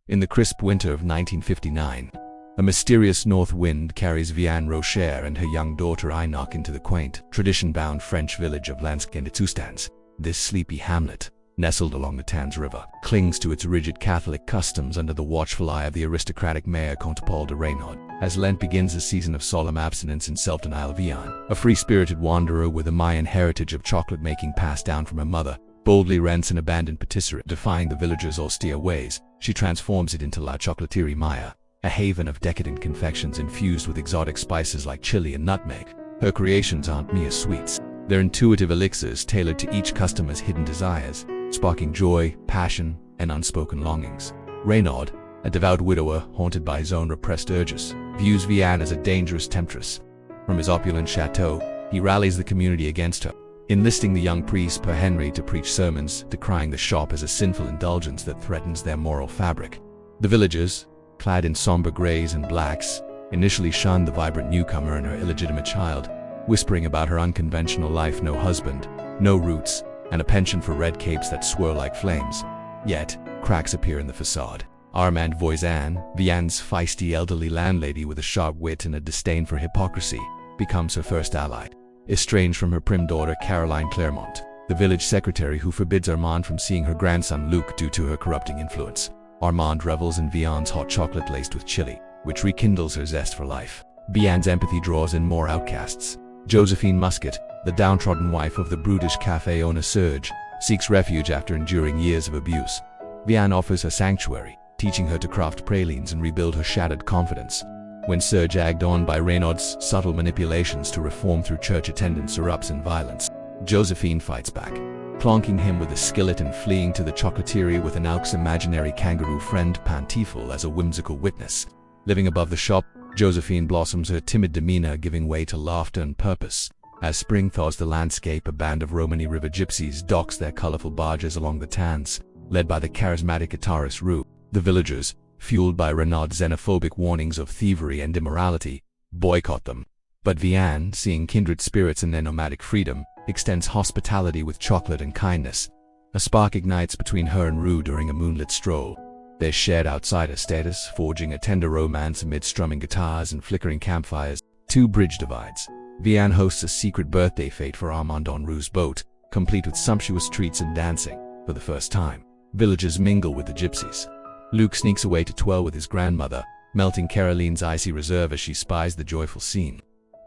In the crisp winter of 1959, a mysterious north wind carries Vianne Rocher and her young daughter Enoch into the quaint, tradition-bound French village of Lens-Tusstans. This sleepy hamlet, nestled along the Tans River, clings to its rigid Catholic customs under the watchful eye of the aristocratic mayor Comte Paul de Reynaud. As Lent begins a season of solemn abstinence and self-denial, Vianne, a free-spirited wanderer with a Mayan heritage of chocolate-making passed down from her mother, boldly rents an abandoned patisserie. Defying the villagers' austere ways, she transforms it into La Chocolatier Maya, a haven of decadent confections infused with exotic spices like chili and nutmeg. Her creations aren't mere sweets. They're intuitive elixirs tailored to each customer's hidden desires, sparking joy, passion, and unspoken longings. Reynaud, a devout widower haunted by his own repressed urges, views Vianne as a dangerous temptress. From his opulent chateau, he rallies the community against her, enlisting the young priest Per Henry to preach sermons, decrying the shop as a sinful indulgence that threatens their moral fabric. The villagers, clad in somber grays and blacks, initially shunned the vibrant newcomer and her illegitimate child, whispering about her unconventional life: no husband, no roots, and a penchant for red capes that swirl like flames. Yet, cracks appear in the facade. Armande Voisin, Vianne's feisty elderly landlady with a sharp wit and a disdain for hypocrisy, becomes her first ally. Estranged from her prim daughter Caroline Clermont, the village secretary who forbids Armande from seeing her grandson Luc due to her corrupting influence, Armande revels in Vianne's hot chocolate laced with chili, which rekindles her zest for life. Vianne's empathy draws in more outcasts. Josephine Muscat, the downtrodden wife of the brutish cafe owner Serge, seeks refuge after enduring years of abuse. Vianne offers her sanctuary, teaching her to craft pralines and rebuild her shattered confidence. When Serge, egged on by Reynaud's subtle manipulations to reform through church attendance, erupts in violence, Josephine fights back, clonking him with a skillet and fleeing to the chocolatier with Enoch's imaginary kangaroo friend Pantiful as a whimsical witness. Living above the shop, Josephine blossoms, her timid demeanor giving way to laughter and purpose. As spring thaws the landscape, a band of Romany River gypsies docks their colorful barges along the Tans, led by the charismatic guitarist Rue. The villagers, fueled by Reynaud's xenophobic warnings of thievery and immorality, boycott them. But Vianne, seeing kindred spirits in their nomadic freedom, extends hospitality with chocolate and kindness. A spark ignites between her and Rue during a moonlit stroll. Their shared outsider status, forging a tender romance amid strumming guitars and flickering campfires. Two bridge divides. Vianne hosts a secret birthday fete for Armand on Rue's boat, complete with sumptuous treats and dancing. For the first time, villagers mingle with the gypsies. Luc sneaks away to twirl with his grandmother, melting Caroline's icy reserve as she spies the joyful scene.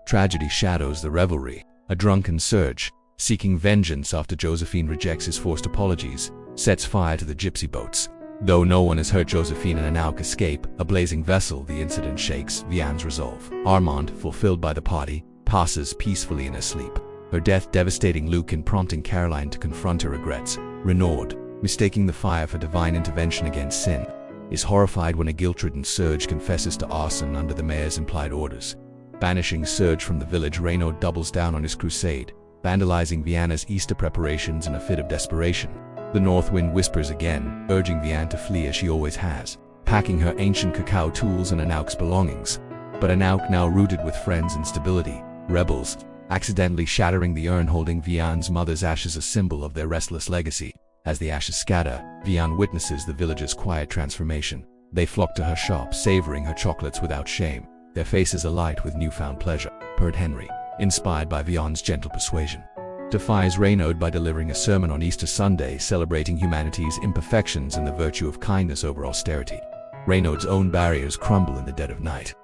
Tragedy shadows the revelry. A drunken Serge, seeking vengeance after Josephine rejects his forced apologies, sets fire to the gypsy boats. Though no one has hurt Josephine and Enoch escape, a blazing vessel, the incident shakes Vianne's resolve. Armande, fulfilled by the party, passes peacefully in her sleep, her death devastating Luc and prompting Caroline to confront her regrets. Reynaud, mistaking the fire for divine intervention against sin, is horrified when a guilt-ridden Serge confesses to arson under the mayor's implied orders. Banishing Serge from the village, Reynaud doubles down on his crusade, vandalizing Vianne's Easter preparations in a fit of desperation. The north wind whispers again, urging Vianne to flee as she always has, packing her ancient cacao tools and Enoch's belongings. But Enoch, now rooted with friends and stability, rebels, accidentally shattering the urn holding Vianne's mother's ashes, a symbol of their restless legacy. As the ashes scatter, Vianne witnesses the villagers' quiet transformation. They flock to her shop, savoring her chocolates without shame, their faces alight with newfound pleasure. Per Henry, inspired by Vianne's gentle persuasion, defies Reynaud by delivering a sermon on Easter Sunday celebrating humanity's imperfections and the virtue of kindness over austerity. Reynaud's own barriers crumble in the dead of night.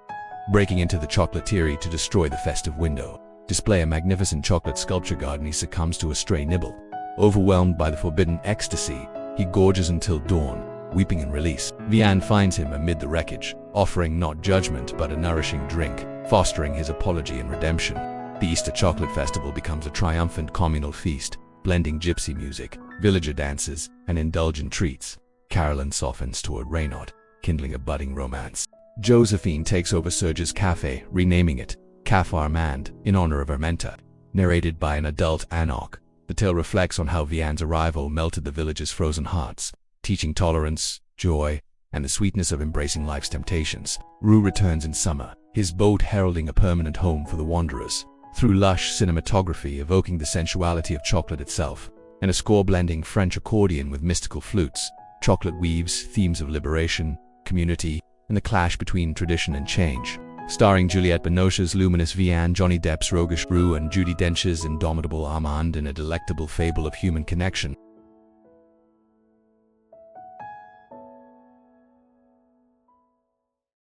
Breaking into the chocolatier to destroy the festive window, display a magnificent chocolate sculpture garden, he succumbs to a stray nibble. Overwhelmed by the forbidden ecstasy, he gorges until dawn, weeping in release. Vianne finds him amid the wreckage, offering not judgment but a nourishing drink, fostering his apology and redemption. The Easter Chocolate Festival becomes a triumphant communal feast, blending gypsy music, villager dances, and indulgent treats. Caroline softens toward Reynaud, kindling a budding romance. Josephine takes over Serge's cafe, renaming it Café Armand in honor of her mentor. Narrated by an adult Enoch, the tale reflects on how Vianne's arrival melted the villagers' frozen hearts, teaching tolerance, joy, and the sweetness of embracing life's temptations. Rue returns in summer, his boat heralding a permanent home for the wanderers. Through lush cinematography evoking the sensuality of chocolate itself, and a score blending French accordion with mystical flutes, Chocolat weaves themes of liberation, community, and the clash between tradition and change. Starring Juliette Binoche's luminous Vianne, Johnny Depp's roguish Rue, and Judi Dench's indomitable Armand in a delectable fable of human connection,